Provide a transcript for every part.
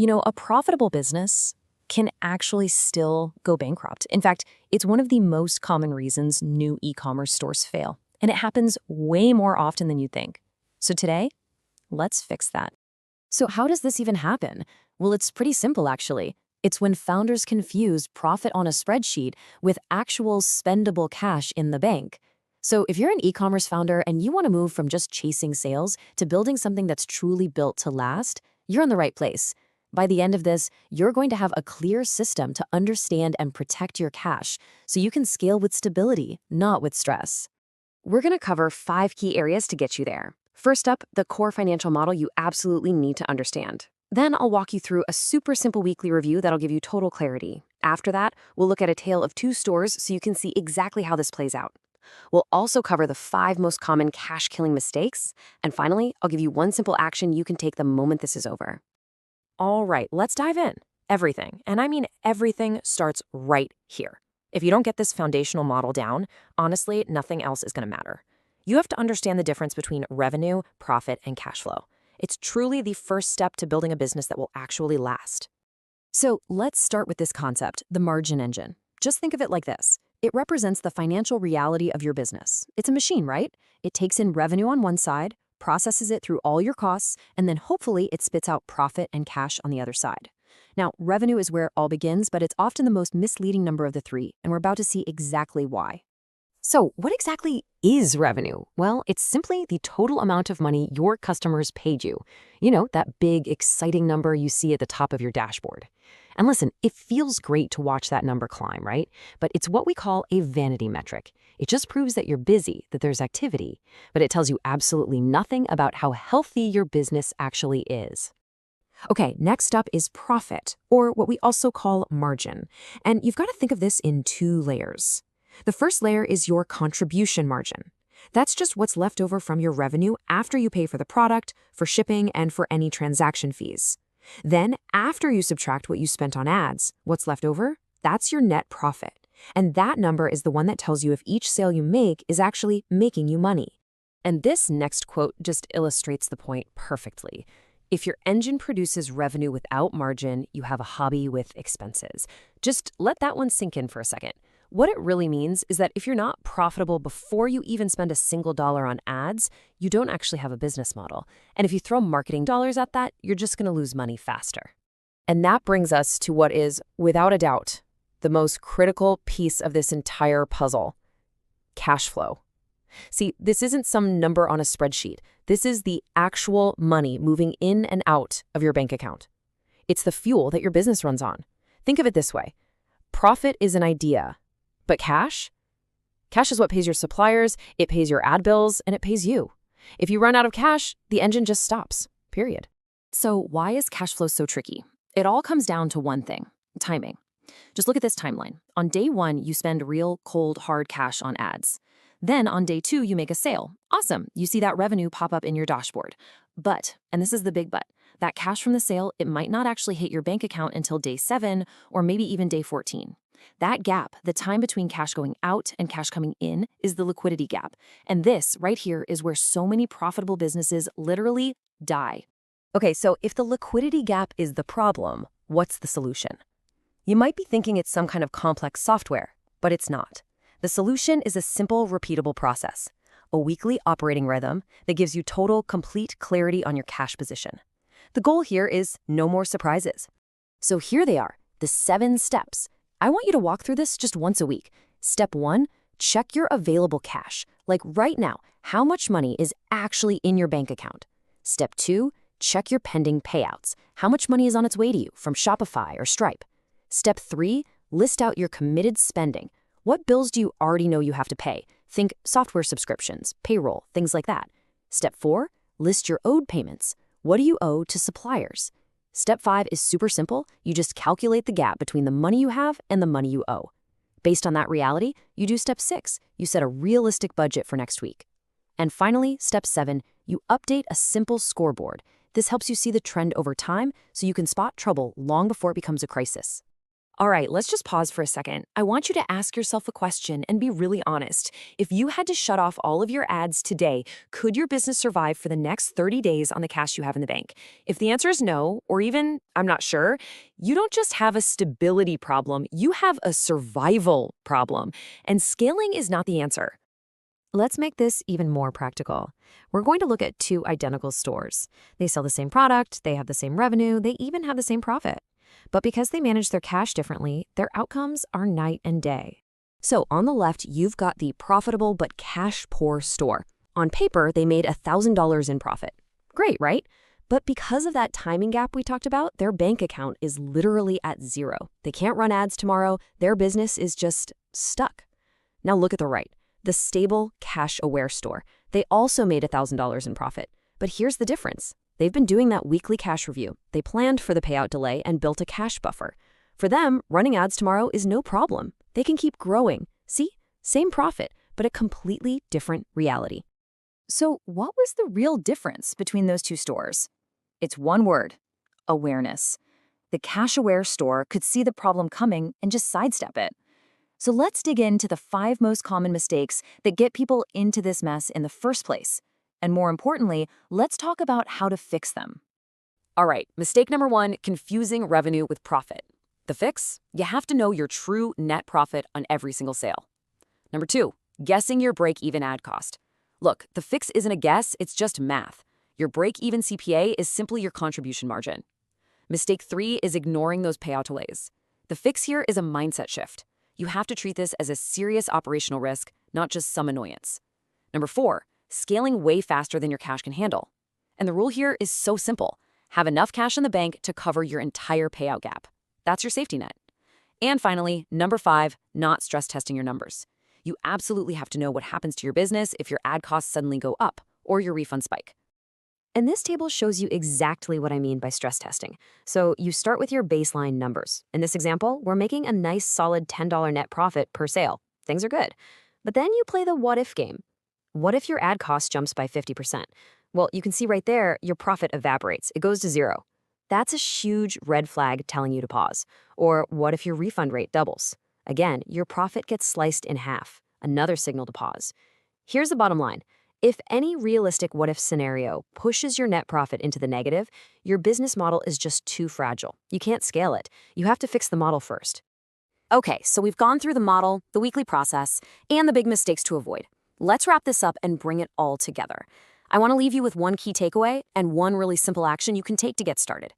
A profitable business can actually still go bankrupt. In fact, it's one of the most common reasons new e-commerce stores fail, and it happens way more often than you think. So today, let's fix that. So how does this even happen? Well, it's pretty simple, actually. It's when founders confuse profit on a spreadsheet with actual spendable cash in the bank. So if you're an e-commerce founder and you want to move from just chasing sales to building something that's truly built to last, you're in the right place. By the end of this, you're going to have a clear system to understand and protect your cash so you can scale with stability, not with stress. We're going to cover 5 key areas to get you there. First up, the core financial model you absolutely need to understand. Then I'll walk you through a super simple weekly review that'll give you total clarity. After that, we'll look at a tale of 2 stores so you can see exactly how this plays out. We'll also cover the 5 most common cash-killing mistakes. And finally, I'll give you one simple action you can take the moment this is over. All right, let's dive in. Everything, and I mean everything, starts right here. If you don't get this foundational model down, honestly, nothing else is going to matter. You have to understand the difference between revenue, profit, and cash flow. It's truly the first step to building a business that will actually last. So let's start with this concept, the margin engine. Just think of it like this. It represents the financial reality of your business. It's a machine, right? It takes in revenue on one side, processes it through all your costs, and then hopefully it spits out profit and cash on the other side. Now, revenue is where it all begins, but it's often the most misleading number of the 3, and we're about to see exactly why. So what exactly is revenue? Well, it's simply the total amount of money your customers paid you. That big, exciting number you see at the top of your dashboard. And listen, it feels great to watch that number climb, right? But it's what we call a vanity metric. It just proves that you're busy, that there's activity, but it tells you absolutely nothing about how healthy your business actually is. Okay, next up is profit, or what we also call margin. And you've got to think of this in 2 layers. The first layer is your contribution margin. That's just what's left over from your revenue after you pay for the product, for shipping, and for any transaction fees. Then, after you subtract what you spent on ads, what's left over? That's your net profit. And that number is the one that tells you if each sale you make is actually making you money. And this next quote just illustrates the point perfectly. If your engine produces revenue without margin, you have a hobby with expenses. Just let that one sink in for a second. What it really means is that if you're not profitable before you even spend a single dollar on ads, you don't actually have a business model. And if you throw marketing dollars at that, you're just going to lose money faster. And that brings us to what is, without a doubt, the most critical piece of this entire puzzle: cash flow. See, this isn't some number on a spreadsheet. This is the actual money moving in and out of your bank account. It's the fuel that your business runs on. Think of it this way. Profit is an idea. But cash? Cash is what pays your suppliers, it pays your ad bills, and it pays you. If you run out of cash, the engine just stops, period. So why is cash flow so tricky? It all comes down to one thing: timing. Just look at this timeline. On day 1, you spend real, cold, hard cash on ads. Then on day 2, you make a sale. Awesome, you see that revenue pop up in your dashboard. But, and this is the big but, that cash from the sale, it might not actually hit your bank account until day 7 or maybe even day 14. That gap, the time between cash going out and cash coming in, is the liquidity gap. And this right here is where so many profitable businesses literally die. Okay, so if the liquidity gap is the problem, what's the solution? You might be thinking it's some kind of complex software, but it's not. The solution is a simple, repeatable process, a weekly operating rhythm that gives you total, complete clarity on your cash position. The goal here is no more surprises. So here they are, the 7 steps. I want you to walk through this just once a week. Step 1, check your available cash. Like right now, how much money is actually in your bank account? Step 2, check your pending payouts. How much money is on its way to you from Shopify or Stripe? Step 3, list out your committed spending. What bills do you already know you have to pay? Think software subscriptions, payroll, things like that. Step 4, list your owed payments. What do you owe to suppliers? Step 5 is super simple. You just calculate the gap between the money you have and the money you owe. Based on that reality, you do step 6. You set a realistic budget for next week. And finally, step 7, you update a simple scoreboard. This helps you see the trend over time so you can spot trouble long before it becomes a crisis. All right, let's just pause for a second. I want you to ask yourself a question and be really honest. If you had to shut off all of your ads today, could your business survive for the next 30 days on the cash you have in the bank? If the answer is no, or even, I'm not sure, you don't just have a stability problem, you have a survival problem. And scaling is not the answer. Let's make this even more practical. We're going to look at two identical stores. They sell the same product, they have the same revenue, they even have the same profit. But because they manage their cash differently, their outcomes are night and day. So on the left, you've got the profitable but cash-poor store. On paper, they made $1,000 in profit. Great, right? But because of that timing gap we talked about, their bank account is literally at zero. They can't run ads tomorrow. Their business is just stuck. Now look at the right, the stable, cash-aware store. They also made $1,000 in profit. But here's the difference. They've been doing that weekly cash review. They planned for the payout delay and built a cash buffer. For them, running ads tomorrow is no problem. They can keep growing. See? Same profit, but a completely different reality. So what was the real difference between those two stores? It's one word: awareness. The cash-aware store could see the problem coming and just sidestep it. So let's dig into the 5 most common mistakes that get people into this mess in the first place. And more importantly, let's talk about how to fix them. All right, mistake number 1, confusing revenue with profit. The fix? You have to know your true net profit on every single sale. Number 2, guessing your break-even ad cost. Look, the fix isn't a guess, it's just math. Your break-even CPA is simply your contribution margin. Mistake 3 is ignoring those payout delays. The fix here is a mindset shift. You have to treat this as a serious operational risk, not just some annoyance. Number 4, scaling way faster than your cash can handle. And the rule here is so simple. Have enough cash in the bank to cover your entire payout gap. That's your safety net. And finally, number 5, not stress testing your numbers. You absolutely have to know what happens to your business if your ad costs suddenly go up or your refund spike. And this table shows you exactly what I mean by stress testing. So you start with your baseline numbers. In this example, we're making a nice solid $10 net profit per sale. Things are good. But then you play the what if game. What if your ad cost jumps by 50%? Well, you can see right there, your profit evaporates. It goes to zero. That's a huge red flag telling you to pause. Or what if your refund rate doubles? Again, your profit gets sliced in half. Another signal to pause. Here's the bottom line. If any realistic what-if scenario pushes your net profit into the negative, your business model is just too fragile. You can't scale it. You have to fix the model first. Okay, so we've gone through the model, the weekly process, and the big mistakes to avoid. Let's wrap this up and bring it all together. I want to leave you with one key takeaway and one really simple action you can take to get started.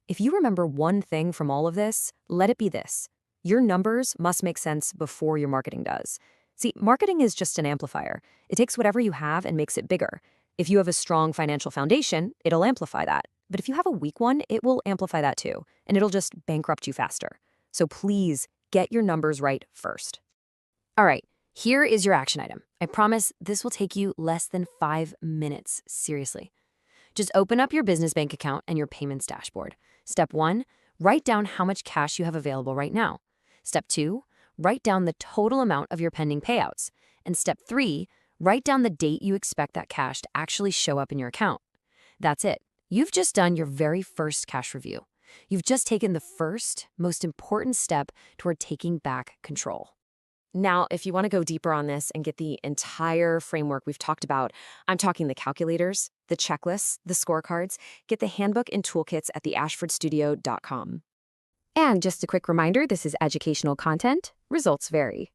If you remember one thing from all of this, let it be this. Your numbers must make sense before your marketing does. See, marketing is just an amplifier. It takes whatever you have and makes it bigger. If you have a strong financial foundation, it'll amplify that. But if you have a weak one, it will amplify that too, and it'll just bankrupt you faster. So please get your numbers right first. All right. Here is your action item. I promise this will take you less than 5 minutes, seriously. Just open up your business bank account and your payments dashboard. Step 1, write down how much cash you have available right now. Step 2, write down the total amount of your pending payouts. And step 3, write down the date you expect that cash to actually show up in your account. That's it. You've just done your very first cash review. You've just taken the first, most important step toward taking back control. Now, if you want to go deeper on this and get the entire framework we've talked about, I'm talking the calculators, the checklists, the scorecards, get the handbook and toolkits at theashfordstudio.com. And just a quick reminder, this is educational content. Results vary.